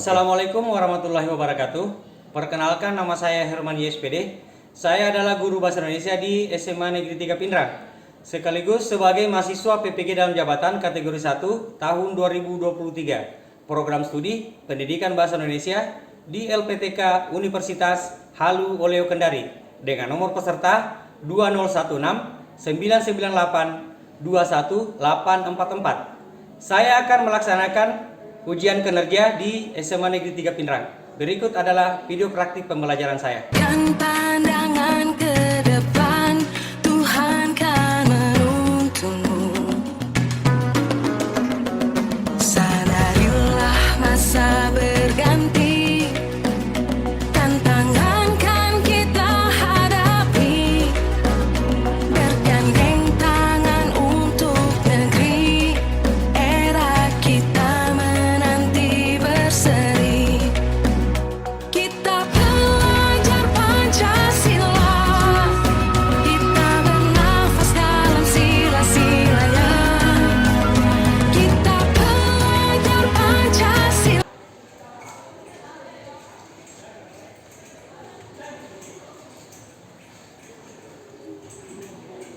Assalamualaikum warahmatullahi wabarakatuh. Perkenalkan, nama saya Herman YSPD. Saya adalah guru bahasa Indonesia di SMA Negeri 3 Pindrang, sekaligus sebagai mahasiswa PPG dalam jabatan kategori 1 tahun 2023, program studi Pendidikan Bahasa Indonesia di LPTK Universitas Halu Oleo Kendari dengan nomor peserta 2016 998 21844. Saya akan melaksanakan ujian kinerja di SMA Negeri 3 Pindrang. Berikut adalah video praktik pembelajaran saya. Kan pandangan ke depan, Tuhan kan menuntunmu. Sadarilah masa berganti, tantangan kan kita hadapi. Bergandeng tangan untuk negeri, era kita menanti berseri. Kita belajar Pancasila, kita bernafas dalam sila-silanya. Kita belajar Pancasila.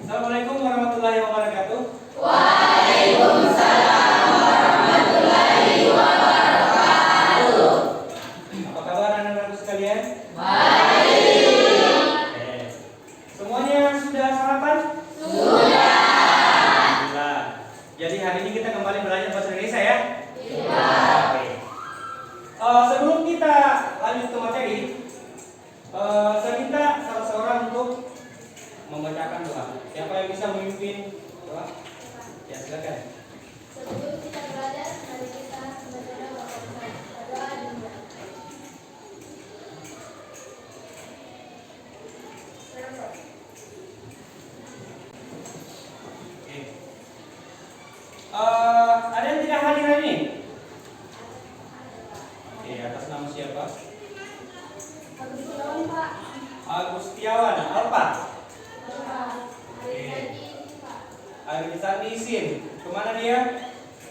Assalamualaikum warahmatullahi wabarakatuh. Apa kabar anak-anakku sekalian? Baik. Semuanya sudah sarapan? Sudah. Jadi hari ini kita kembali belajar bahasa Indonesia ya? Iya. Sebelum kita lanjut ke materi, saya minta salah seorang untuk membacakan doa. Siapa yang bisa memimpin doa? Ya, silakan. Sebelum kita belajar, mari kita membaca doa. Berdoa dimulai. Oke. Ada yang tidak hadir hari ini? Oke, atas nama siapa? Agustiawan, Pak. Agustiawan Alpa. Hari ini, Pak. Ari Sandi Isin. Kemana dia?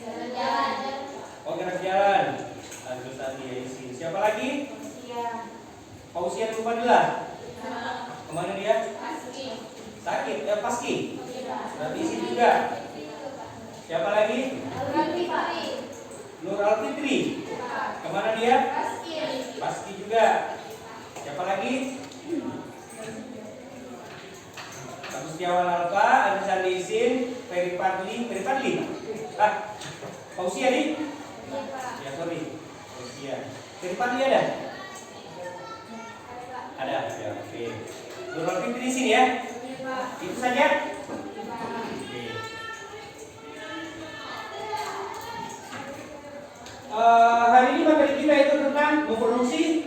Jalan-jalan. Oh, gerak jalan. Ari Sandi Isin. Siapa lagi? Siang. Pausian Fadila. Kemana dia? Pasti. Sakit. Paski. Berarti Isin juga. Siapa lagi? Alfi, Pak. Nur Alfitri. Kemana dia? Pasti. Paski juga. Siapa lagi? Agustiawan Alfa, Ari Sandi Isin, Ferry Padli. Pausia nih? Iya, Pak. Ya, sorry. Pausia. Ferry Padli ada? Ada. Ya, oke. Nur Alfitri di sini ya. Iya, Pak. Itu saja. Pak. Oke. Hari ini materi kita itu tentang memproduksi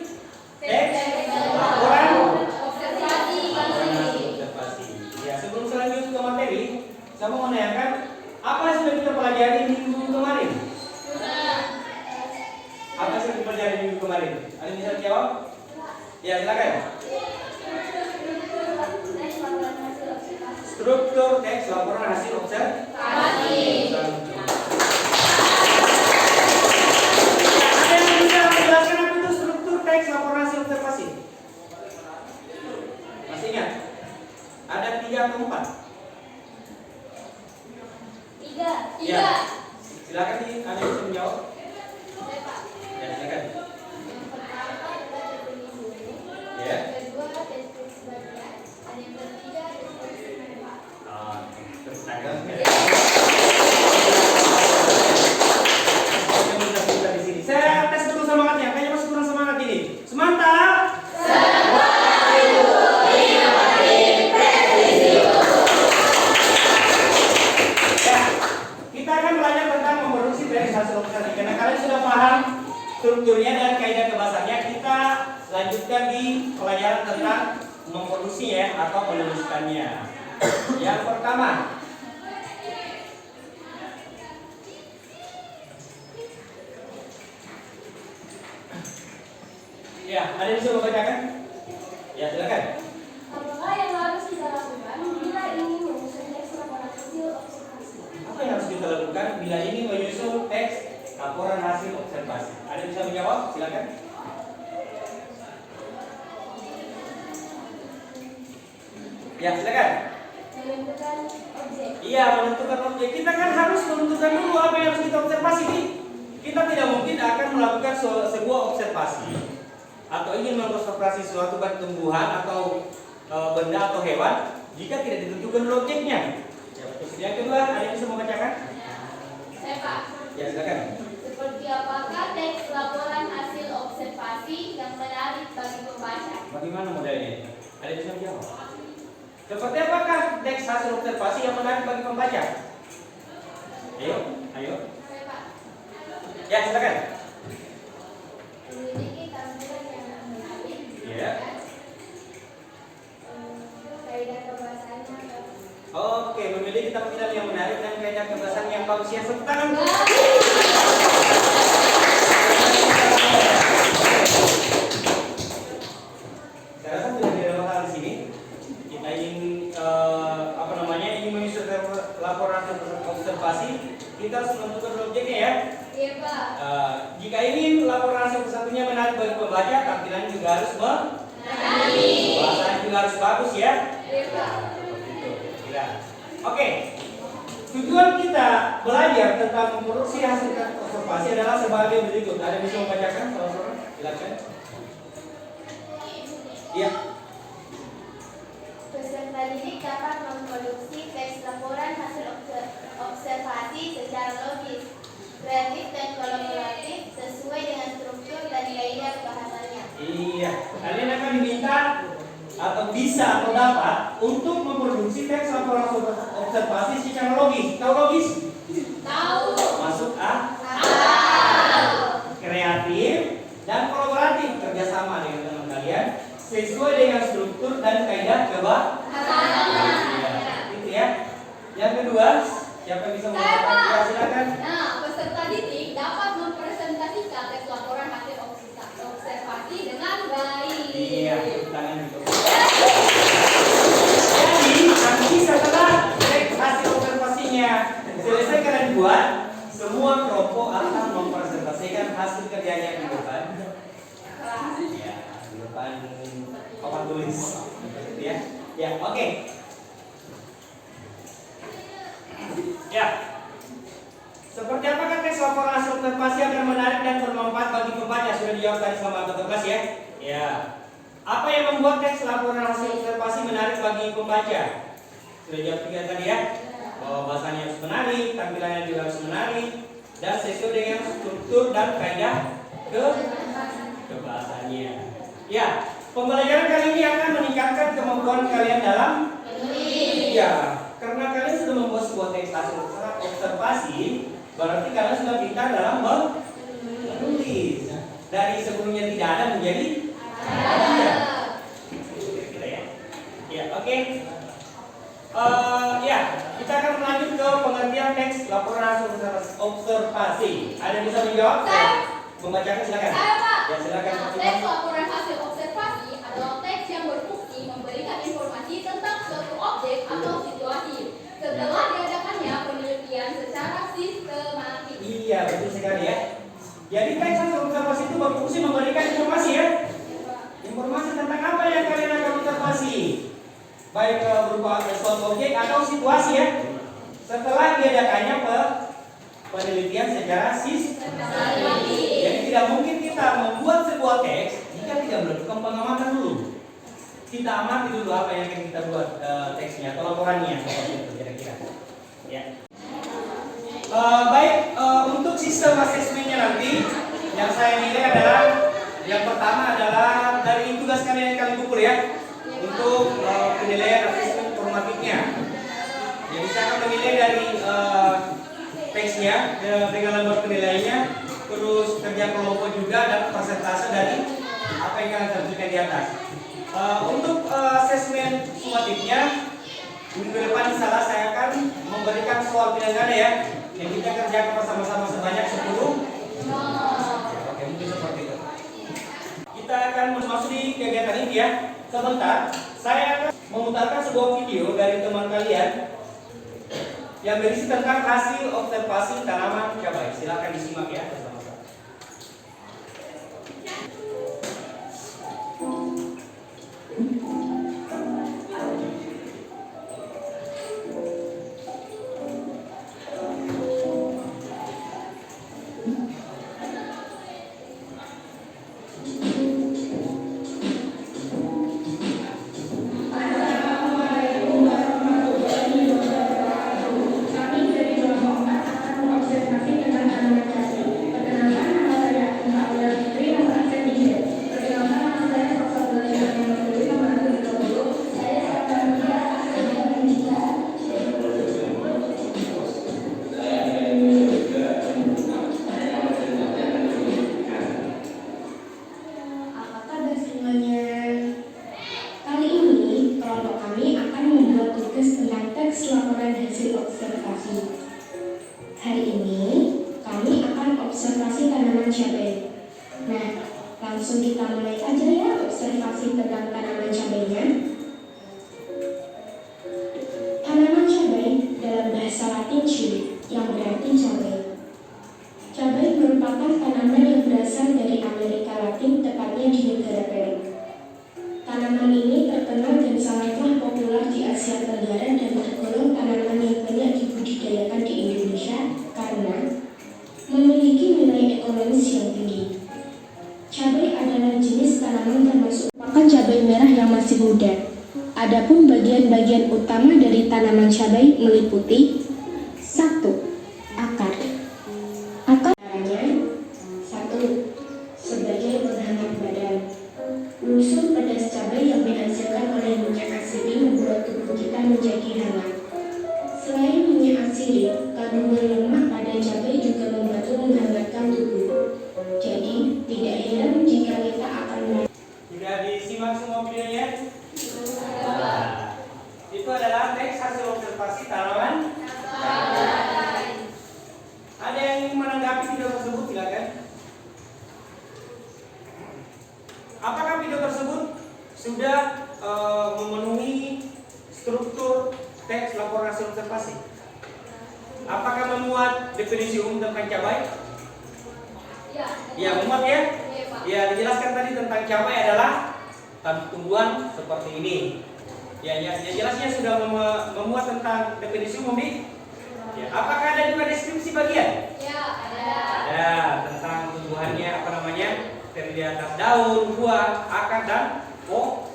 teks laporan Observasi. observasi. Ya, sebelum selanjut ke materi, saya mau menanyakan apa yang sudah kita pelajari minggu kemarin? Apa yang sudah kita pelajari minggu kemarin? Ada yang bisa jawab? Ya, silakan. Struktur teks laporan hasil observasi. Ada yang bisa menjelaskan apa itu struktur teks laporan hasil observasi? Masih ingat? Ada 3 atau 4? Tiga. Ya. Silakan nih, ada yang bisa menjawab? Saya, Pak. Ya, silakan. Yang pertama adalah definisi. Ya. Yang kedua deskripsi bagian. Dan yang ketiga deskripsi manfaat. Terus tanggal. Yang bisa di sini. Saya tes dulu semangatnya. Kayaknya masih kurang semangat ini. Semantap. Ya, kita akan belajar tentang memproduksi teks hasil observasi. Karena kalian sudah paham strukturnya dan kaidah kebahasannya, kita lanjutkan di pelajaran tentang memproduksi ya, atau menuliskannya. Yang pertama, ya, ada yang bisa membacakan? Ya, silakan. Apakah yang harus kita lakukan bila ingin menyusun teks laporan hasil observasi? Apa yang harus kita lakukan bila ingin menyusun teks laporan hasil observasi. Ada yang bisa menjawab? Silakan. Ya, silakan. Menentukan objek. Iya, menentukan objek. Kita kan harus menentukan dulu apa yang harus kita observasi nih. Kita tidak mungkin akan melakukan sebuah observasi atau ingin mengobservasi suatu baik tumbuhan atau benda atau hewan jika tidak ditentukan dulu objeknya. Ya, terus yang kedua, ada yang bisa membacakan? Saya Pak. Ya, silakan. Seperti apakah teks laporan hasil observasi yang menarik bagi pembaca? Bagaimana modelnya? Ada yang bisa menjawab? Seperti apakah teks hasil observasi yang menarik bagi pembaca? Ayo, ayo. Saya Pak. Ya, silakan. Memiliki tampilan yang menarik. Ya. Kaidah kebahasaannya. Oke, memiliki tampilan yang menarik dan kaidah kebahasan yang bagus. Ya, tepuk tangan. Saya rasa sudah tidak ada masalah di sini. Kita ingin ingin menyusun laporan observasi, kita harus menentukan objeknya ya. Iya Pak. Jika ingin laporan satu-satunya menarik bagi pembaca, tampilannya juga harus menarik. Bahasanya juga harus bagus ya. Iya Pak. Seperti itu. Kira. Oke. Tujuan kita belajar tentang memproduksi hasil observasi adalah sebagai berikut. Ada yang bisa membacakan? Saudara-saudara, silakan. Iya. Peserta didik dapat memproduksi teks laporan hasil observasi secara logis, kreatif dan kolaboratif sesuai dengan struktur dan kaidah bahasanya. Iya. Kalian akan diminta atau bisa atau dapat untuk memproduksi teks laporan observasi secara logis. Tahu logis? Tahu. Masuk A. Tahu. Kreatif dan kolaboratif, kerjasama dengan teman kalian sesuai dengan struktur dan kaidah kebahasaan. Itu ya. Yang kedua, siapa yang bisa membacakan? Ya, silakan. Nah, peserta didik dapat mempresentasikan teks laporan hasil observasi dengan baik. Iya, tangan itu. Jadi, nanti setelah teks hasil observasinya selesai kalian buat, semua kelompok akan mempresentasikan hasil kerjanya di depan. Ya, di depan papan tulis. Ya, ya, oke. Ya. Seperti apakah teks laporan hasil observasi akan menarik dan bermanfaat bagi pembaca? Sudah dijawab tadi sama Dr. Kelas ya? Ya. Apa yang membuat teks laporan hasil observasi menarik bagi pembaca? Sudah jawab tiga tadi ya? Bahwa bahasanya harus menarik, tampilannya juga harus menarik, dan sesuai dengan struktur dan kaidah kebahasannya. Ya, pembelajaran kali ini akan meningkatkan kemampuan kalian dalam menulis. Ya, karena kalian sudah membuat sebuah teks hasil observasi, berarti kalian sudah pintar dalam menulis. Dari sebelumnya tidak ada menjadi ada. Kita ya. Ya, oke. Ya, kita akan lanjut ke pengertian teks laporan hasil observasi. Ada yang bisa menjawab? Membacakan silakan. Saya Pak. Ya, silakan. Teks laporan hasil observasi adalah teks yang berfungsi memberikan informasi tentang suatu objek atau situasi setelah diadakannya penelitian secara sistematis. Iya, betul sekali ya. Jadi teks hasil observasi itu berfungsi memberikan informasi ya. Informasi tentang apa yang kalian akan observasi, baik berupa suatu objek atau situasi ya. Setelah diadakannya penelitian secara sistematis. Jadi tidak mungkin kita membuat sebuah teks jika tidak melakukan pengamatan dulu. Kita amati dulu apa yang akan kita buat teksnya atau laporannya seperti itu kira-kira. Ya. Baik, untuk sistem asesmennya nanti yang saya nilai adalah yang pertama adalah dari tugas kalian yang kalian kumpul ya, untuk penilaian asesmen formatifnya. Jadi saya akan menilai dari teksnya dengan lembar penilaiannya, terus kerja kelompok juga dan persentase dari apa yang kalian tentukan di atas. Untuk asesmen sumatifnya minggu depan insyaallah saya akan memberikan soal pilihan ganda ya, yang kita kerjakan bersama-sama sebanyak 10. Oke, mungkin seperti itu. Kita akan masuk di kegiatan ini ya. Sebentar, saya akan memutarkan sebuah video dari teman kalian yang berisi tentang hasil observasi tanaman cabai. Silakan disimak ya bersama-sama. Apa kabar semuanya? Kali ini kelompok kami akan membuat tugas tentang teks laporan hasil observasi. Hari ini kami akan observasi tanaman cabai. Nah, langsung kita mulai aja ya observasi tentang tanaman cabainya. Tanaman cabai dalam bahasa Latin chili, yang berarti cabai. Cabai merupakan tanaman yang berasal dari Amerika Latin, tepatnya di negara Peru. Tanaman ini terkenal dan sangatlah populer di Asia Tenggara dan tergolong tanaman yang banyak dibudidayakan di Indonesia karena memiliki nilai ekonomis yang tinggi. Cabai adalah jenis tanaman termasuk merupakan cabai merah yang masih muda. Adapun bagian-bagian utama dari tanaman cabai meliputi 1. Akar. Caranya 1. Sebagai penghangat badan. Unsur pedas cabai yang dihasilkan oleh minyak asidi membuat tubuh kita menjadi hangat. Selain minyak asidi, kandungan lemak pada cabai juga membantu menghangatkan tubuh. Jadi, tidak heran jika kita akan Sudah disimak semua videonya? Nah, itu adalah teks hasil observasi tanaman. Ada yang ingin menanggapi video tersebut? Silakan. Apakah video tersebut sudah memenuhi struktur teks laporan hasil observasi? Apakah memuat definisi umum tentang cabai? Ya, memuat ya? Ya, dijelaskan tadi tentang cabai adalah tumbuhan seperti ini. Ya, jelasnya sudah memuat tentang definisi umum di. Ya, apakah ada juga deskripsi bagian? Ya, tentang tumbuhannya apa namanya? Terdiri atas daun, buah, akar dan pohon.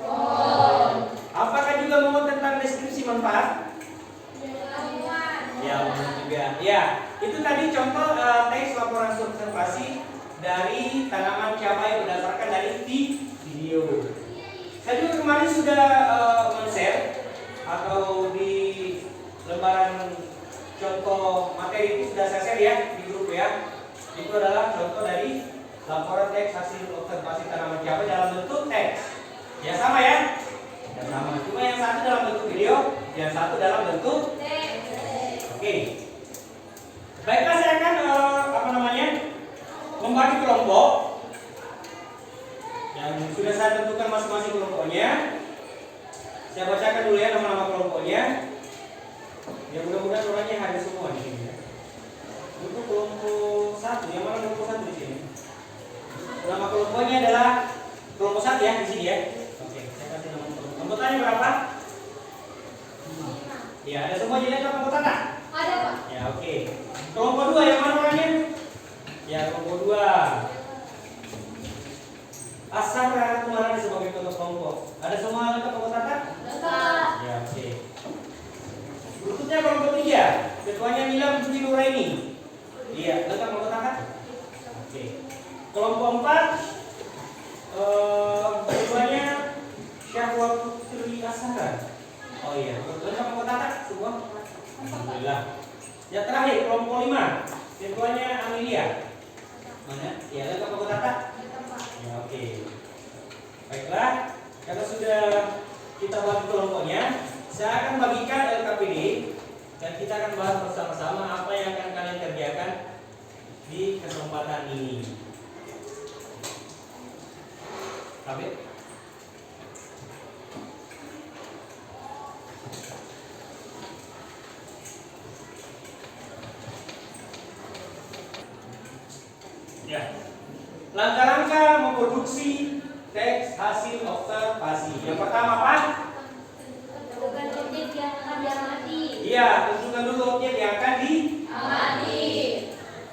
Apakah juga memuat tentang deskripsi manfaat? Ya, benar juga. Ya, itu tadi contoh teks laporan observasi dari tanaman cabai berdasarkan dari video. Saya juga kemarin sudah men-share atau di lembaran contoh materi itu sudah saya share ya di grup ya. Itu adalah contoh dari laporan teks hasil observasi tanaman cabai dalam bentuk teks. Ya sama ya? Ya sama. Cuma yang satu dalam bentuk video, yang satu dalam bentuk teks. Oke. Baiklah, saya akan membagi kelompok yang sudah saya tentukan masing-masing kelompoknya. Saya bacakan dulu ya nama-nama kelompoknya. Ya mudah-mudahan orangnya hadir semua di sini. Untuk kelompok 1, yang mana kelompok 1 di sini? Nama kelompoknya adalah kelompok 1 ya di sini ya. Oke, saya kasih nama kelompok. Anggotanya berapa? 5. Ya, ada semua jadi kelompok tata? Ada, Pak. Ya, oke. Kelompok 2 yang mana orangnya? Ya, kelompok 2. Asal kemarin sebagai kelompok. Ada semua lengkap kelompok tata? Lengkap. Ya, oke. Berikutnya kelompok 3. Ketuanya Nilam Budi Nuraini. Iya, lengkap kelompok tata? Oke. Kelompok 4 ketuanya Syahwa Putri Asara. Oh iya, lengkap kelompok tata semua? Alhamdulillah. Yang terakhir kelompok 5. Ketuanya Amelia. Mana? Ya, lengkap kelompok tata? Ya, oke. Baiklah, kalau sudah kita bagi kelompoknya, saya akan bagikan LKPD dan kita akan bahas bersama-sama apa yang akan kalian kerjakan di kesempatan ini. Kabit? Ya. Langkah-langkah memproduksi teks hasil observasi. Yang pertama apa? Tentukan objek yang akan diamati. Iya, tentukan dulu objek yang akan Amati.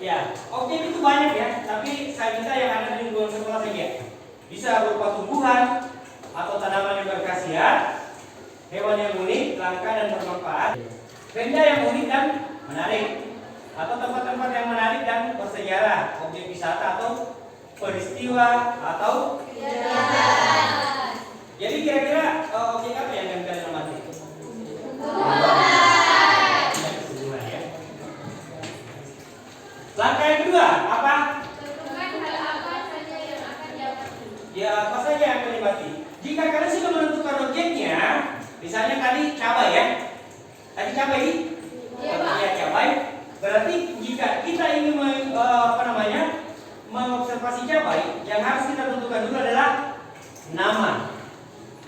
Ya, objek itu banyak ya, tapi saya minta yang ada di lingkungan sekolah saja. Bisa berupa tumbuhan atau tanaman yang berkhasiat, hewan yang unik, langka dan bermanfaat, benda yang unik dan menarik, atau tempat-tempat yang menarik dan bersejarah, objek wisata atau peristiwa atau Kegiatan. jadi kira-kira objek apa yang akan kalian amati? Tumbuhan ya. Langkah yang kedua apa? Tentukan hal apa saja yang akan diamati. Ya apa saja yang akan diamati? Jika kalian sudah menentukan objeknya, misalnya tadi cabai ya, tadi cabai, Iya, Pak. ya cabai. Berarti jika kita ingin mengobservasi cabai, yang harus kita tentukan dulu adalah nama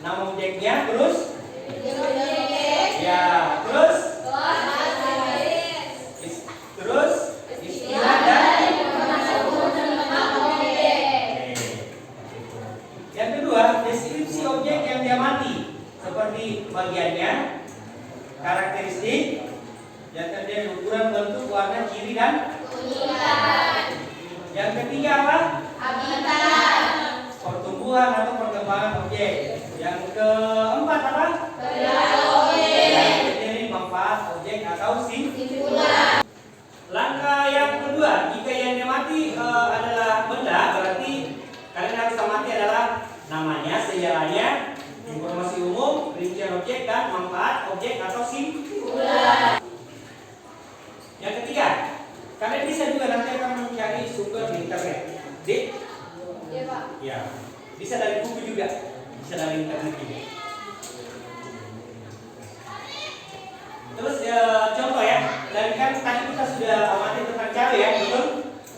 objeknya, terus ya, terus istilah dan yang kedua, deskripsi objek yang diamati seperti bagiannya, karakteristik, yang terjadi ukuran, bentuk, warna, ciri dan yang ketiga apa? Habitat. Pertumbuhan atau perkembangan objek. Yang keempat apa? Perilaku objek. Jadi manfaat objek atau Simpulan. Langkah yang kedua, jika yang diamati adalah benda, berarti kalian harus amati adalah namanya, sejarahnya, informasi umum, rincian objek dan manfaat objek atau simpulan. Yang ketiga, kalian bisa juga nanti akan mencari sumber di internet. Iya, Pak. Ya, bisa dari buku juga, bisa dari internet juga. Terus contoh ya, dari kan tadi kita sudah amati tentang cabai ya, betul?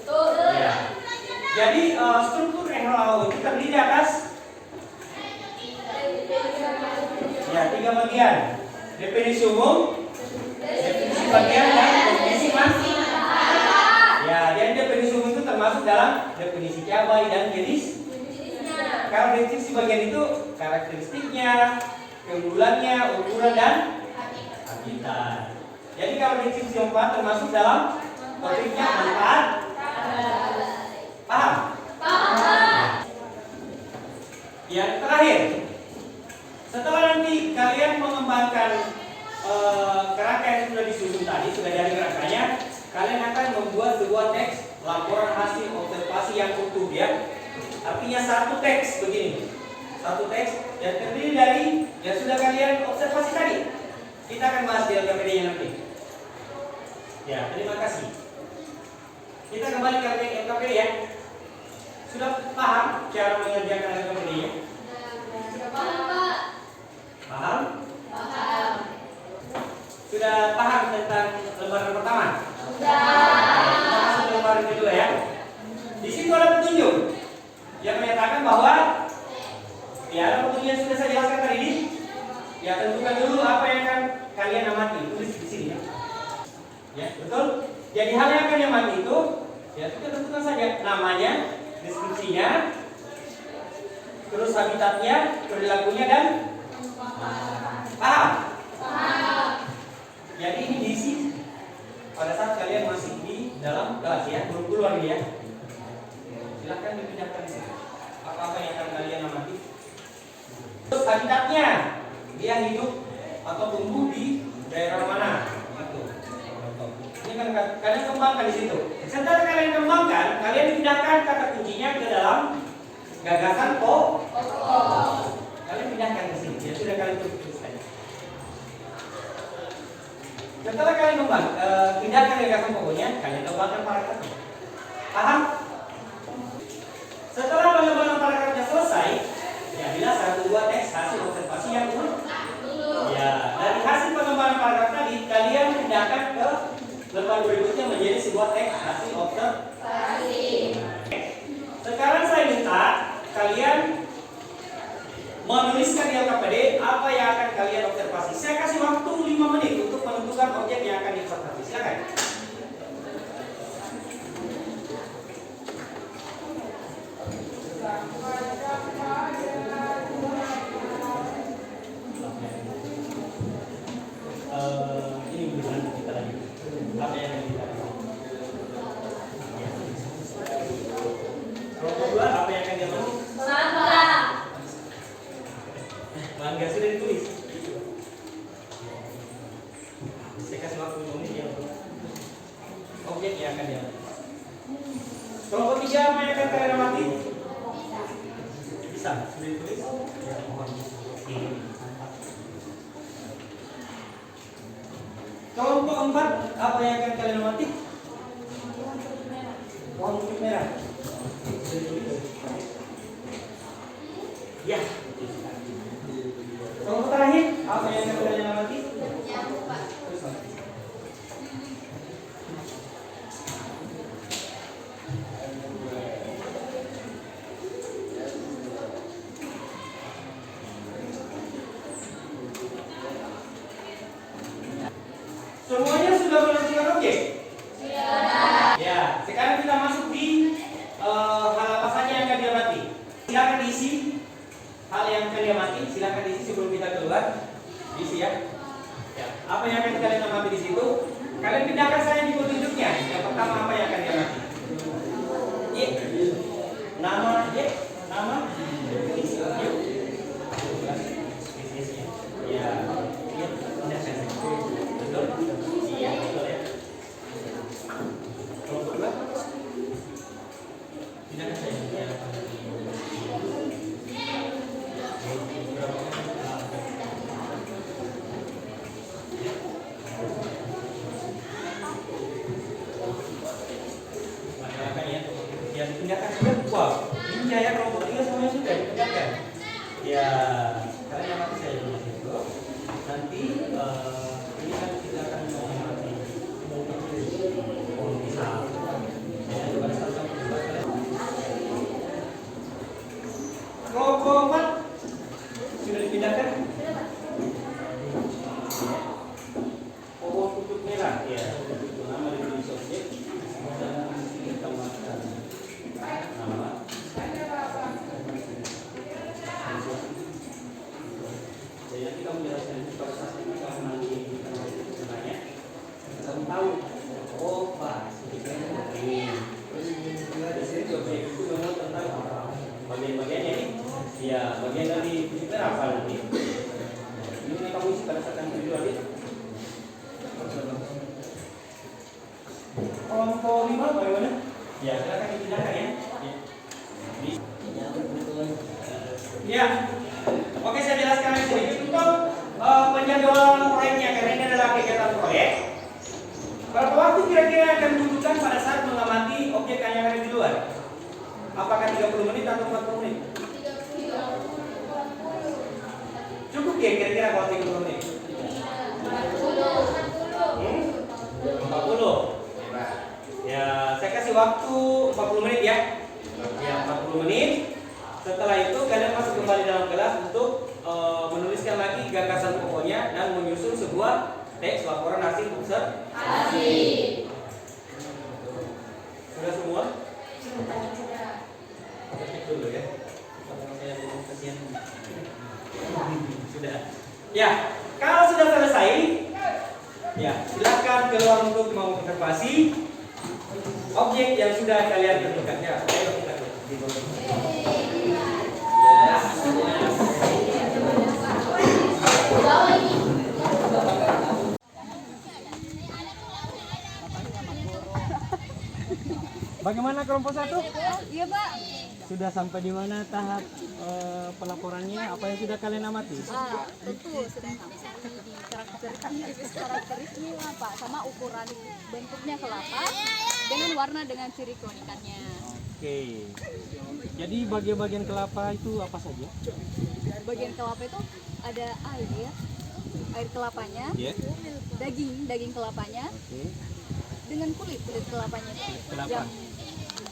Betul. Ya. Jadi struktur NLAO itu terdiri atas ya 3 bagian. Definisi umum, definisi bagian dan definisi masing. Ya, dan definisi umum itu termasuk dalam definisi cabai dan jenis. Kalau definisi bagian itu karakteristiknya, keunggulannya, ukuran dan habitat. Jadi kalau definisi 4 termasuk dalam topiknya manfaat. Paham? Yang terakhir, setelah nanti kalian mengembangkan kerangka yang sudah disusun tadi, sudah dari kerangkanya, kalian akan membuat sebuah teks laporan hasil observasi yang utuh ya. Artinya satu teks begini, satu teks yang terdiri dari yang sudah kalian observasi tadi. Kita akan bahas di LKPD-nya nanti. Ya, terima kasih. Kita kembali ke LKPD ya. Sudah paham cara mengerjakan LKPD-nya? Sudah paham, Pak? Paham? Paham. Sudah paham tentang lembaran pertama? Sudah. Kita masuk ke lembaran kedua ya. Di situ ada petunjuk yang menyatakan bahwa ya ada petunjuk yang sudah saya jelaskan tadi ini. Ya tentukan dulu apa yang akan kalian amati, tulis di sini ya. Ya betul. Jadi hal yang akan diamati itu ya kita tentukan saja namanya, deskripsinya, terus habitatnya, perilakunya dan paham. Jadi ini diisi pada saat kalian masih di dalam kelas ya, belum keluar ya. Silahkan dipindahkan di sini. Apa-apa yang akan kalian amati. Terus habitatnya, dia hidup atau tumbuh di daerah mana? Gitu. Ini kan kalian kembangkan di situ. Setelah kalian kembangkan, kalian pindahkan kata kuncinya ke dalam gagasan pokok. Kalian pindahkan ke sini. Ya sudah kalian tulis saja. Setelah kalian pindahkan gagasan pokoknya, kalian kembangkan paragrafnya. Paham? Setelah pengembangan paragrafnya selesai, ya bila 1-2 teks hasil observasi yang utuh. Ya, dari hasil pengembangan paragraf tadi, kalian pindahkan ke lembar berikutnya menjadi sebuah teks hasil observasi. Sekarang saya minta kalian menuliskan di LKPD apa yang akan kalian observasi. Saya kasih waktu 5 menit untuk menentukan objek yang akan diobservasi. Silakan. Ini bukan kita lagi. Apa yang kita kelompok kedua apa yang akan diamati? Mangga sudah ditulis. Saya kasih waktu 2 menit ya. Objek yang akan diamati. Kelompok tiga apa yang akan kalian amati? Bisa, sudah ditulis? Ya, mohon. Kelompok 4 apa yang akan kalian amati? Pohon kulit merah. Sudah ditulis? Ya. Kelompok terakhir apa yang akan kalian amati? Nyamuk, Pak. Semuanya sudah menentukan objek? Sudah. Ya, sekarang kita masuk di hal apa saja yang akan diamati. Silakan diisi hal yang akan diamati. Silakan diisi sebelum kita keluar. Diisi ya. Ya. Apa yang akan kalian amati di situ? Kalian pindahkan saja di petunjuknya. Yang pertama apa yang akan diamati? Y. Nama Y. Nama. Yuk. Ya. Ya. Pindahkan saja. Betul? Iya, betul ya. Kelompok dua. Pindahkan saja. Ya. Masalahkan ya. Ya dipindahkan sudah. Wow. Ini ya kelompok tiga semuanya sudah dipindahkan. Ya, kalian amati saja di situ. Nanti ini kan kita akan mengamati pohon pisang. Ya, itu pada saat yang kedua kalian. Kelompok 4 sudah dipindahkan. Pohon kutub merah, ya. Nama ditulis objek dan ditambahkan nama. Jadi nanti kamu jelaskan pada saat kita nanti sebenarnya kita tahu. Oh, Pak, ini. Di sini objek itu memang tentang bagian-bagiannya ini. Ya, bagian dari kita apa nanti? Ini kamu isi pada saat yang kedua ini. Kelompok 5 bagaimana? Ya, silakan dipindahkan ya. Ya. Oke, saya jelaskan lagi sedikit untuk penjadwalan proyeknya karena ini adalah kegiatan proyek. Berapa waktu kira-kira akan dibutuhkan pada saat mengamati objek yang ada di luar? Apakah 30 menit atau 40 menit? Cukup ya kira-kira kalau 30 menit? 40. Ya, saya kasih waktu 40 menit ya. Ya, 40 menit. Setelah itu kalian masuk kembali dalam kelas untuk menuliskan lagi gagasan pokoknya dan menyusun sebuah teks laporan hasil observasi. Sudah semua? Cek dulu ya. Saya belum kasihan. Sudah. Ya, kalau sudah selesai, ya silakan keluar untuk mengobservasi objek yang sudah kalian tentukan. Ya, ayo kita Bagaimana kelompok 1? Iya, Pak. Sudah sampai di mana tahap pelaporannya? Apa yang sudah kalian amati? Tentu sudah sampai di karakteristiknya Pak, sama ukuran bentuknya kelapa dengan warna dengan ciri keunikannya. Oke. Jadi bagian-bagian kelapa itu apa saja? Bagian kelapa itu ada air kelapanya, daging kelapanya, dengan kulit kelapanya itu. Kelapa.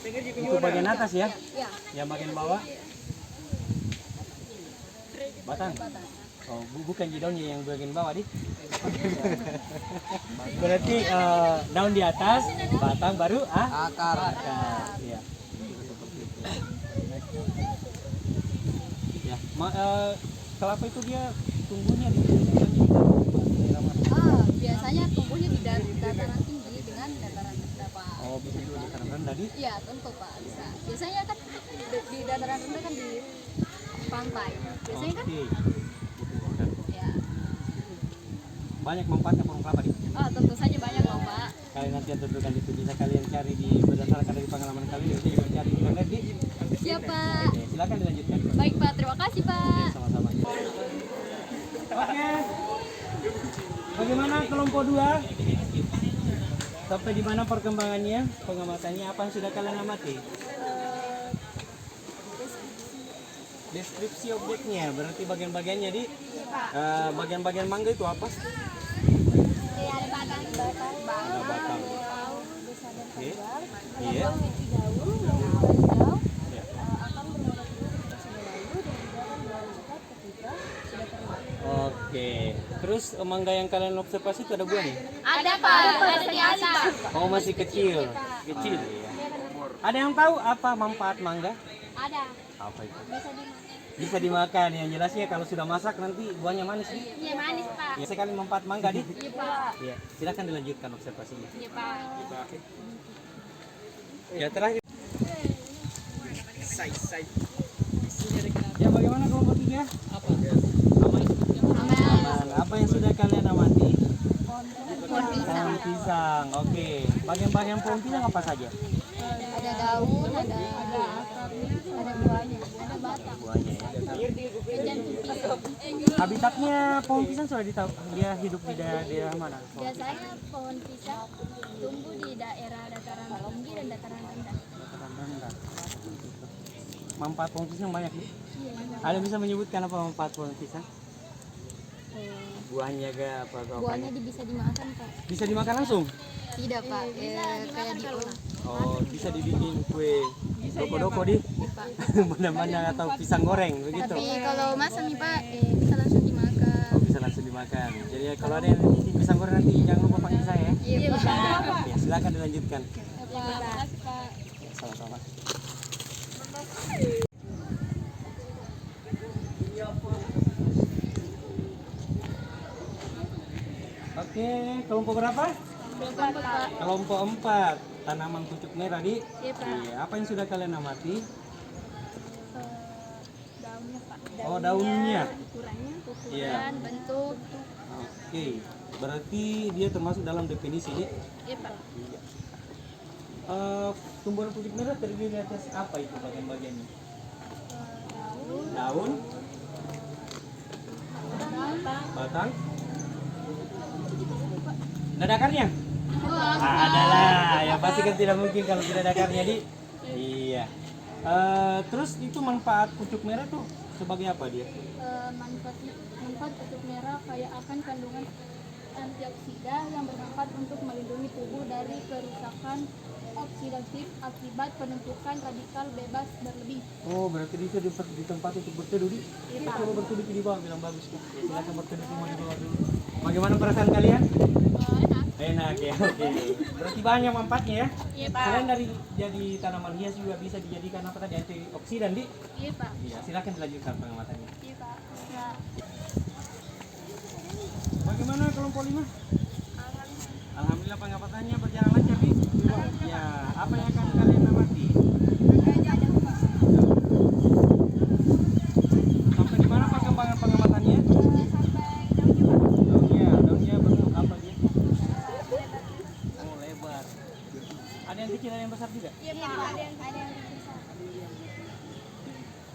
Itu bagian atas ya? Ya. Yang bagian bawah? Batang. Oh, bukan di daunnya yang bagian bawah, Dik. Berarti daun di atas, batang baru akar. Iya. Seperti itu. Ya, kelapa itu dia tumbuhnya di daerah mana? Biasanya tumbuhnya di dataran tinggi dengan dataran rendah, Pak. Oh, bisa juga di dataran rendah di. Iya, tentu, Pak, bisa. Biasanya kan di dataran rendah kan di pantai. Biasanya kan Oke. ya. Banyak manfaatnya pohon kelapa di. Tentu saja banyak loh, Pak. Kalian nanti yang tentukan itu bisa kalian cari di berdasarkan dari pengalaman kalian, bisa kalian cari di internet di. Siap, Pak. Oke, silakan dilanjutkan. Baik, Pak. Terima kasih, Pak. Sama-sama. Oke. Bagaimana kelompok 2? Sampai di mana perkembangannya, pengamatannya, apa yang sudah kalian amati? Deskripsi objeknya, berarti bagian-bagiannya di bagian-bagian mangga itu apa? Ada batang. Ada batang. Oke. Iya. Oke. Terus mangga yang kalian observasi itu ada buahnya? Ada, Pak. Ada di atas. Oh, masih kecil. Kecil ya. Ada yang tahu apa manfaat mangga? Ada. Apa itu? Bisa dimakan. Bisa dimakan. Yang jelasnya kalau sudah masak nanti buahnya manis nih. Iya, manis, Pak. Ya, sekali manfaat mangga di. Iya, Pak. Ya, silakan dilanjutkan observasinya. Iya, Pak. Ya, terakhir. Ya, bagaimana kelompok 3? Apa? Aman. Apa yang sudah kalian amati? Pohon pisang. Pohon pisang. Oke. Bagian-bagian pohon pisang apa saja? Ada daun, ada akarnya, ada buahnya, ada batang. Buahnya ya. Jantung pisang. Habitatnya pohon pisang sudah ditahu dia hidup di daerah mana? Biasanya pohon pisang tumbuh di daerah dataran tinggi dan dataran rendah. Dataran rendah. Manfaat pohon pisang banyak nih. Iya. Ada bisa menyebutkan apa manfaat pohon pisang? Buahnya gak apa atau Buahnya apanya? bisa dimakan, Pak. Bisa dimakan langsung? Tidak, Pak. Kayak diolah. Oh, bisa dibikin kue doko-doko di mana-mana atau pisang goreng begitu. Tapi kalau masak nih, Pak, bisa langsung dimakan. Oh, bisa langsung dimakan. Jadi kalau ada yang bikin pisang goreng nanti jangan lupa panggil saya ya. Iya, Pak. Ya, silakan dilanjutkan. Terima kasih, Pak. Ya, sama-sama. Oke, kelompok berapa? Pak. Kelompok 4, tanaman pucuk merah di. Iya, Pak. Iya, apa yang sudah kalian amati? Daunnya, Pak. Oh, daunnya. Ukurannya, Iya. bentuk. Oke, berarti dia termasuk dalam definisi di. Iya, Pak. Iya. Tumbuhan pucuk merah terdiri atas apa itu bagian-bagiannya? Daun, batang, ada akarnya? Ada lah, ya pasti kan tidak mungkin kalau tidak ada akarnya di. Iya. Terus itu manfaat pucuk merah tuh sebagai apa dia? Manfaat pucuk merah kaya akan kandungan antioksida yang bermanfaat untuk melindungi tubuh dari kerusakan oksidatif akibat penumpukan radikal bebas berlebih. Oh, berarti itu di tempat untuk berteduh di. Coba berteduh di bawah, bilang bagus tuh. Silakan berteduh semua di bawah dulu. Bagaimana perasaan kalian? Enak. Enak ya, oke. Berarti banyak manfaatnya ya. Iya, Pak. Selain dari jadi tanaman hias juga bisa dijadikan apa tadi antioksidan di. Iya, Pak. Iya, silakan dilanjutkan pengamatannya. Iya, Pak. Ya. Bagaimana kelompok 5? Alhamdulillah pengamatannya berjalan lancar nih. Ya, apa yang akan kalian amati? Sampai di mana perkembangan pengamatannya? Daunnya bentuk apa dia? Oh, lebar. Ada yang kecil, ada yang besar juga? Iya, Pak. Ada yang besar.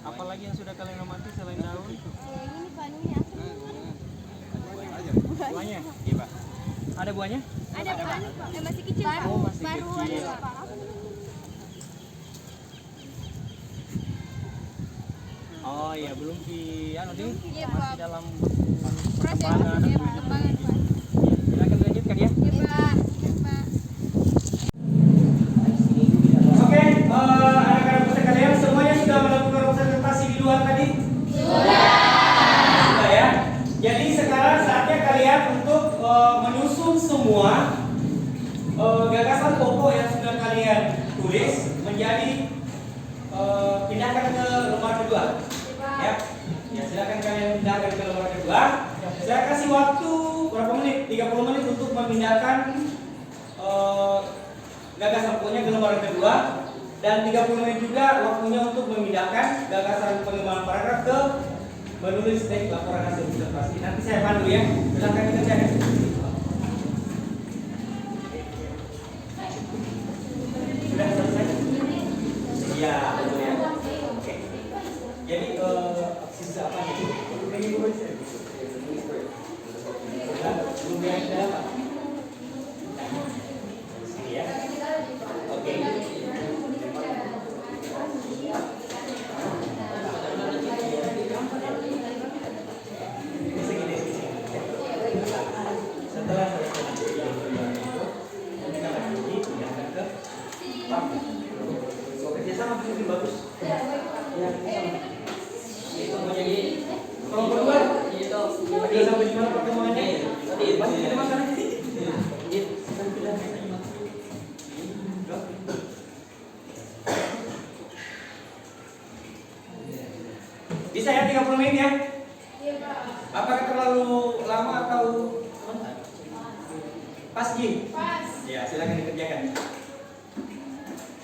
Apalagi yang sudah kalian amati selain daun? Ini panunya. Buahnya? Iya, Pak. Ada buahnya? Ada, Pak. Masih kecil, Pak. Oh, masih Baru kecil. ada, Pak. Oh iya, belum ding. Iya, Masih Pak. dalam Proses perkembangan. perkembangan, Pak. Ya, silakan dilanjutkan ya. Iya, Pak. Iya, Pak. Oke, anak-anak sekalian semuanya sudah melakukan observasi di luar tadi? Sudah ya. Jadi sekarang saatnya kalian untuk menyusun semua gagasan pokok yang sudah kalian tulis menjadi pindahkan ke lembar kedua. Ya. Ya, silakan kalian pindahkan ke lembar kedua. Saya kasih waktu berapa menit? 30 menit untuk memindahkan gagasan pokoknya ke lembar kedua, dan 30 menit juga waktunya untuk memindahkan gagasan pengembangan paragraf ke menulis teks laporan hasil observasi. Nanti saya pandu ya. Silakan dikerjakan. Sudah selesai? Ya, betul ya. Oke. Jadi sisa apa nih? Belum ada apa? Sini ya. Oke. Setelah kerjasama lebih bagus. Ya, itu mau jadi kelompok dua. Oke, sampai di mana pertemuannya? Masih ada masalah sih. Bisa ya 30 menit ya? Apakah terlalu lama atau pas Ji? Pas. Ya, silakan dikerjakan.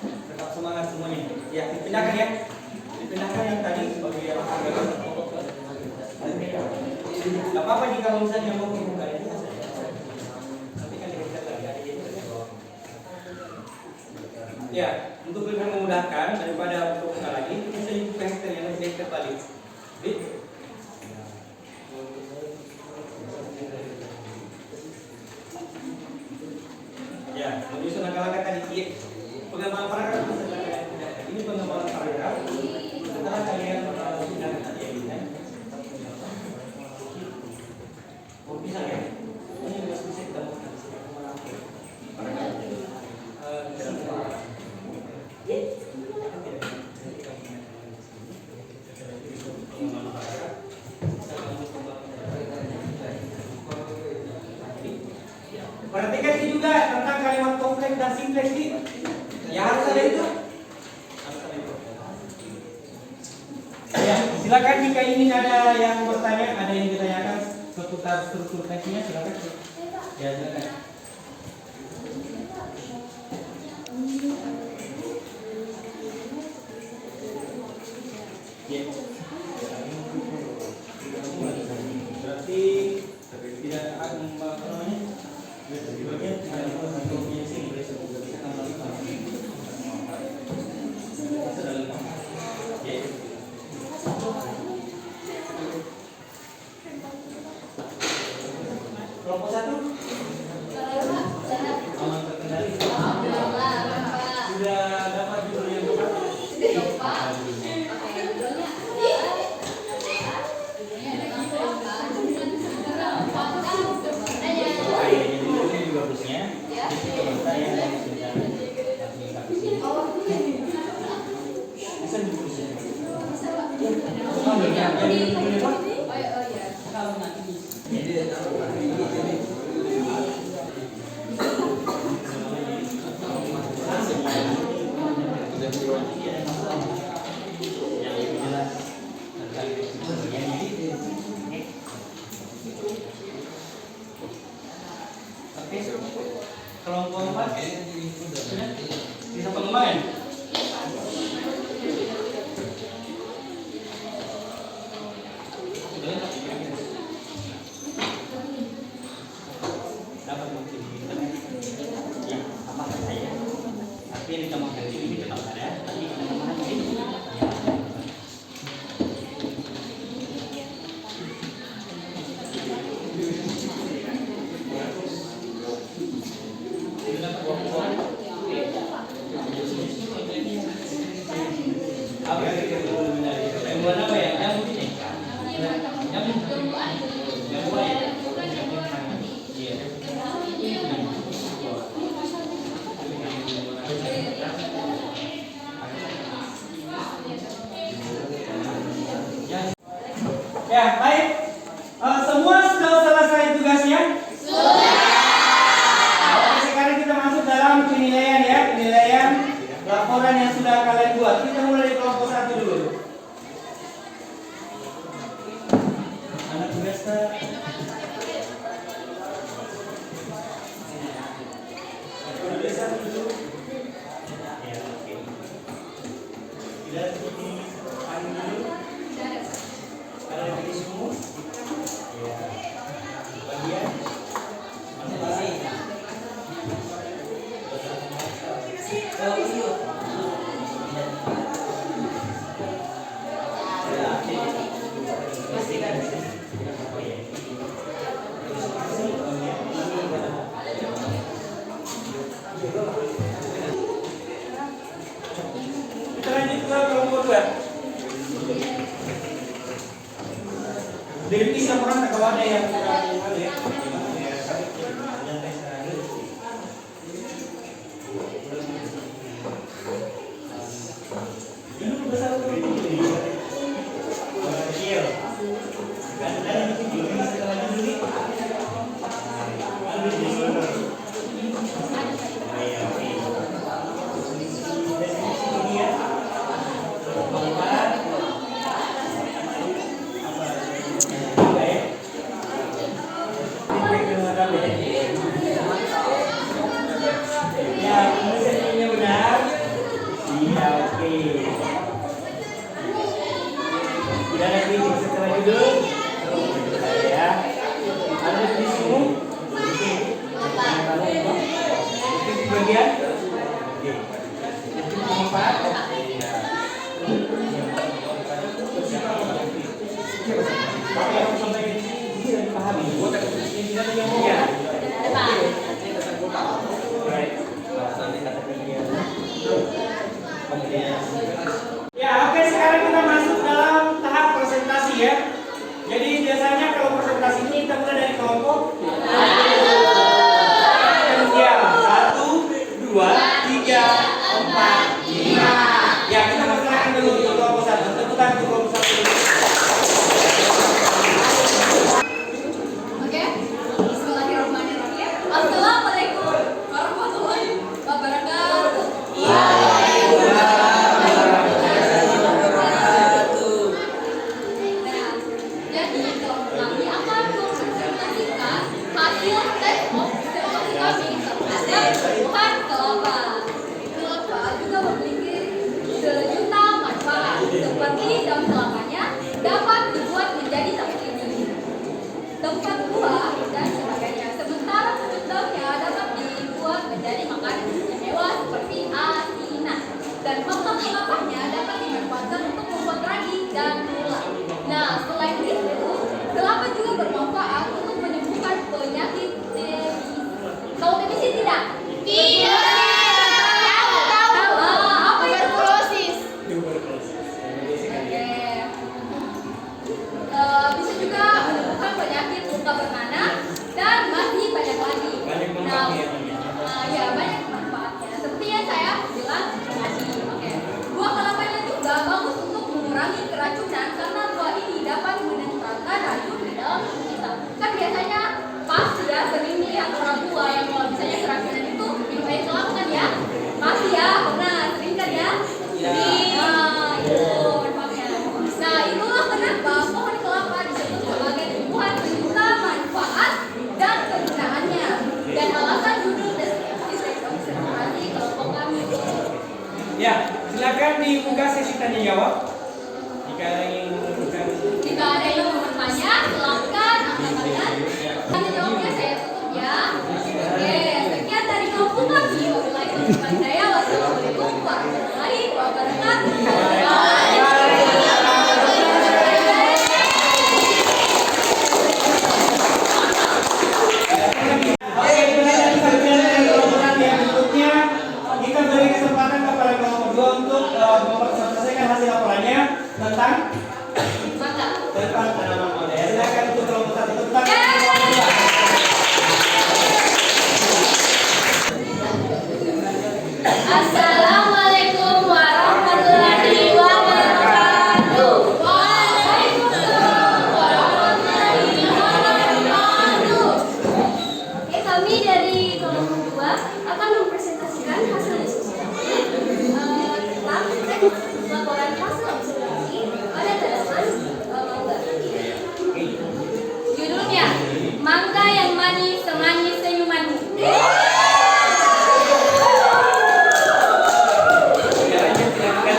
Tetap semangat semuanya. Ya, dipindahkan ya. Dipindahkan yang tadi sebagai yang Gak apa-apa jika kalau misalnya mau membuka ini. Nanti kan dikerjakan lagi. Ada gitu. Ya, untuk lebih memudahkan daripada untuk buka lagi, kita buka hektar yang lebih terbalik. Ya, menyusun langkah-langkah tadi. Pengembangan paragraf ini pengembangan paragraf. Setelah kalian sudah tadi ya ini. Oh bisa ya? Ini juga bisa kita paragraf. Perhatikan ini juga tentang kalimat kompleks dan simpleks ini. Ya harus ada itu. Ya, silakan jika ingin ada yang bertanya, ada yang ditanyakan seputar struktur teksnya, silakan. Ya, silakan. Ya. Berarti tidak akan apa namanya? Di bagian kelompok satu aman terkendali. Sudah dapat judul yang tepat? Kelompok 4 bisa pengembangan. Dapat bukti ya apa saya, tapi yang ditambahkan ini tetap ada, tapi kita tambahkan ini. Apa yang kita perlu mengenali? Yang buat apa ya? Yang begini. Yang buat ya? Iya. Ya, baik. Semua sudah selesai tugasnya? Sudah. Oke, sekarang kita masuk dalam penilaian ya, penilaian laporan yang sudah kalian buat. Kita mulai Kita lanjut ke kelompok 2. Dari bisa orang kalau ada yang kurang ya. Ya, ini benar. Iya, oke. Tidak ada kritik setelah judul. Ya. Ada di sini. Oke. Di bagian. Oke. Empat. Apa yang sampai di sini bisa dipahami? Ini tidak ada yang mulia. Ya, oke, sekarang kita masuk dalam tahap presentasi ya. Jadi biasanya kalau presentasi ini kita mulai dari kelompok. Ya, 1, 2, 3, 4, 5. Ya, kita persilakan dulu untuk kelompok 1. Tentukan untuk kelompok 1 dulu. Oke, bismillahirrahmanirrahim. Assalamualaikum warahmatullahi wabarakatuh. Nah, jadi kelompok kami akan mempresentasikan hasil tes observasi kami terhadap tumbuhan kelapa. Kelapa juga memiliki sejuta manfaat, seperti daun kelapanya dapat dibuat menjadi seperti ini. Tempat buah dan sebagainya. Sementara kulit daunnya dapat dibuat menjadi makanan istimewa seperti asinan. Dan pokok kelapanya dapat dimanfaatkan untuk membuat ragi dan gula. Nah, selain itu, kelapa juga bermanfaat untuk menyembuhkan penyakit TBC. Tahu TBC tidak? Tidak. Tahu. Apa itu? Tuberkulosis. Oke. Bisa juga menyembuhkan penyakit luka bernanah dan masih banyak lagi. Banyak manfaatnya. Ya banyak manfaatnya. Seperti yang saya bilang tadi. Oke. Buah kelapanya juga bagus untuk mengurangi keracunan karena buah ini dapat menetralkan racun di dalam tubuh kita. Kan biasanya pasti ya sering nih yang orang tua yang kalau misalnya keracunan itu minum air kelapa kan ya. Pasti ya pernah sering kan ya. Nah, itu manfaatnya. Nah, itulah kenapa pohon kelapa disebut sebagai tumbuhan penyuka manfaat dan kegunaannya. Dan alasan judul deskripsi observasi kelompok kami. Ya, silakan dibuka sesi tanya jawab. Jika ada yang membutuhkan. Jika ada yang mau bertanya, silakan angkat tangan. Tanya jawabnya saya tutup ya. Oke, sekian dari kelompok kami. Wabillahi taufiq wal hidayah. Wassalamualaikum warahmatullahi wabarakatuh. Oke, kita lanjut bagian dari kelompok yang berikutnya. Kita beri kesempatan kepada kelompok 2 untuk mempresentasikan hasil laporannya tentang tanaman model. Silakan untuk kelompok 1 tentang kelompok 2. Assalamualaikum warahmatullahi wabarakatuh. Waalaikumsalam warahmatullahi wabarakatuh. Oke, kami dari kelompok 2 akan mempresentasikan hasil diskusi kami tentang laporan hasil observasi pada tanaman mangga. Judulnya, Mangga yang Manis Semanis Senyumanmu. Ya, lanjut silakan.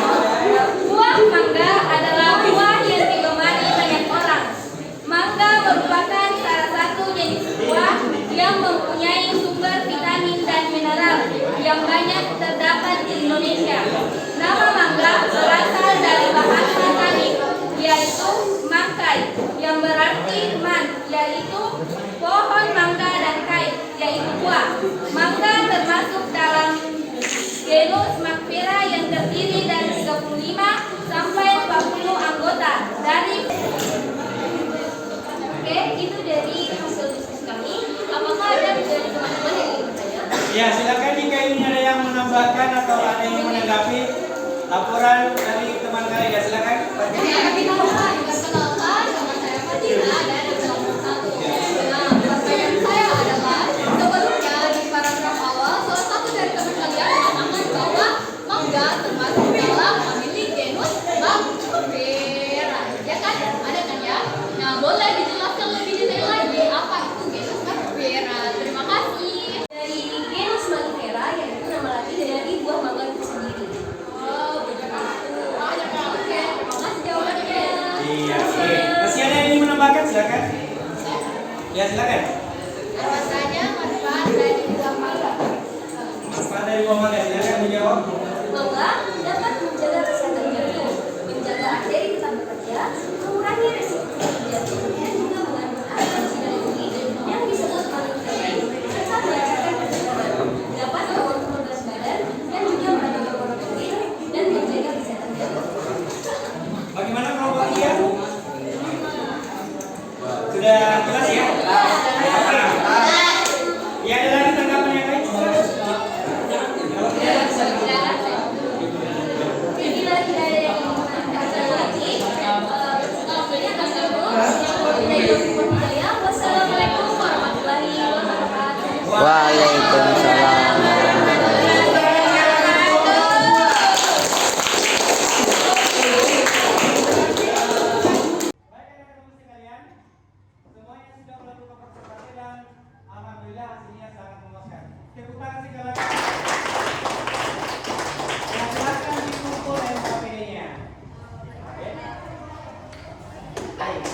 sampai 40 anggota dari. Oke, itu dari hasil diskusi kami. Apakah ada dari teman-teman yang ingin bertanya? Ya, silakan jika ini ada yang menambahkan atau ada yang menanggapi laporan dari teman kalian. Ya, silakan. Perkenalkan, nama saya Fadila dari kelompok 1. Nah, pertanyaan saya adalah sebelumnya di paragraf awal salah satu dari teman kalian mengatakan bahwa mangga termasuk dalam famili genus Mammifera. Ya kan? Ada kan ya? Nah, boleh dijelaskan lebih detail lagi apa itu genus Mammifera. Terima kasih. Dari genus Mammifera yaitu nama latin dari buah mangga itu sendiri. Oh, begitu. Oke, terima kasih jawabannya. Iya, oke. Masih ada yang ingin menambahkan? Silakan. Ya, silakan. Rasanya manfaat dari buah mangga. Manfaat dari buah mangga, silakan menjawab. Mangga dapat menjaga kesehatan jantung, menjaga arteri tetap bekerja, mengurangi resiko penyakit jantung, dan juga mengandung antioksidan yang disebut magnesium, serta meningkatkan kesegaran, dapat mengontrol berat badan, dan juga menjaga kolesterol dan menjaga kesehatan jantung. Bagaimana kelompok dia? Sudah jelas ya? Oke. Ya, ada lagi tanggapan yang lain? Kalau tidak, Bila tidak ada yang menambahkan lagi, waktunya akan dulu. Wassalamualaikum warahmatullahi wabarakatuh. Waalaikumsalam. baik teman-teman sekalian, semuanya sudah melakukan observasi dan alhamdulillah hasilnya sangat memuaskan. Tepuk tangan sekali lagi. Ya, silakan dikumpul LKPD-nya. Oke. Baik.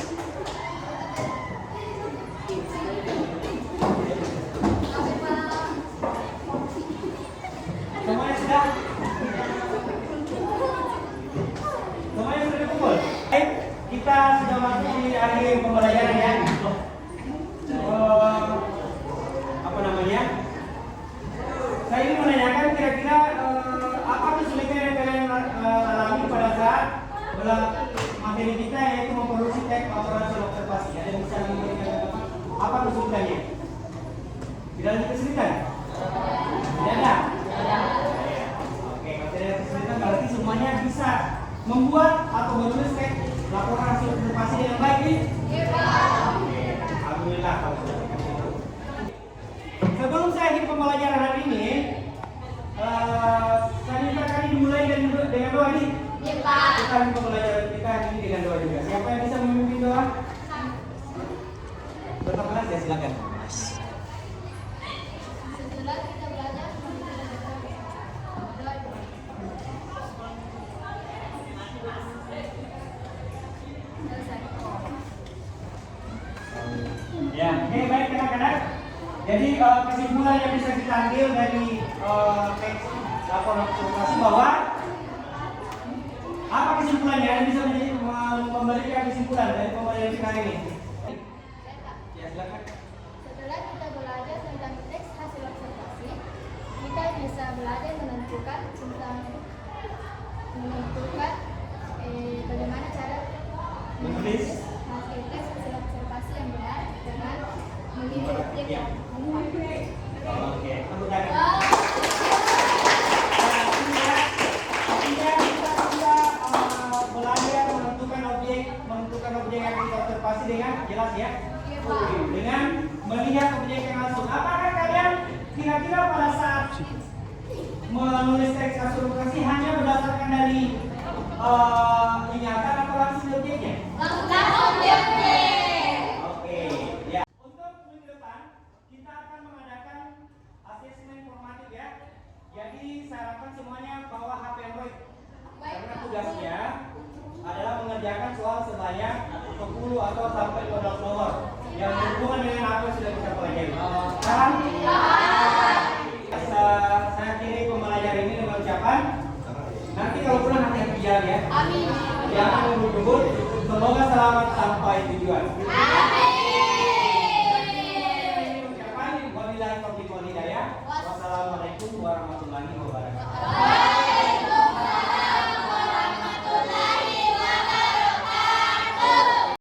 Semuanya sudah? Semuanya sudah dikumpul? Baik, kita sudah masuk di akhir pembelajaran ya. Apa namanya? Saya ingin menanyakan kira-kira apa kesulitan yang kalian alami pada saat materi kita yaitu memproduksi teks laporan hasil observasi. Ada yang bisa memberikan apa kesulitannya? Tidak ada kesulitan? Tidak ada? Oke, kalau tidak ada kesulitan berarti semuanya bisa membuat atau menulis teks laporan hasil observasi dengan baik nih? Oke, alhamdulillah kalau sudah seperti itu. Sebelum saya akhiri pembelajaran hari ini, saya minta kalian dimulai dengan doa nih. Kita akhiri pembelajaran kita hari ini dengan doa juga. Siapa yang bisa memimpin doa? Tetap kelas ya, silakan. Setelah kita belajar Ya, oke baik anak-anak. Jadi kesimpulan yang bisa kita ambil dari teks laporan observasi bahwa apa kesimpulannya? Ada bisa memberikan kesimpulan dari pembelajaran kita ini? Ya silakan. Setelah kita belajar tentang teks hasil observasi, kita bisa belajar menentukan bagaimana cara Menulis. hasil teks hasil observasi yang benar dengan memilih objek Ya. yang tepat. Oke, tepuk tangan. Artinya kita sudah belajar menentukan objek yang kita observasi dengan jelas ya. Dengan melihat objek yang langsung. Apakah kalian kira-kira pada saat menulis teks hasil observasi hanya berdasarkan dari ingatan atau langsung dari objeknya? Oke, ya. Untuk minggu depan kita akan mengadakan asesmen formatif ya. Jadi saya harapkan semuanya bawa HP Android. Karena tugasnya adalah mengerjakan soal sebanyak 10 atau sampai 12 nomor yang berhubungan dengan apa yang sudah kita pelajari. Paham? Saya akhiri pembelajaran ini dengan ucapan nanti kalau pulang hati-hati jalan ya. Amin. Jangan ngebut-ngebut. Semoga selamat sampai tujuan. Ucapan wabillahi taufiq wal hidayah. Wassalamualaikum warahmatullahi wabarakatuh.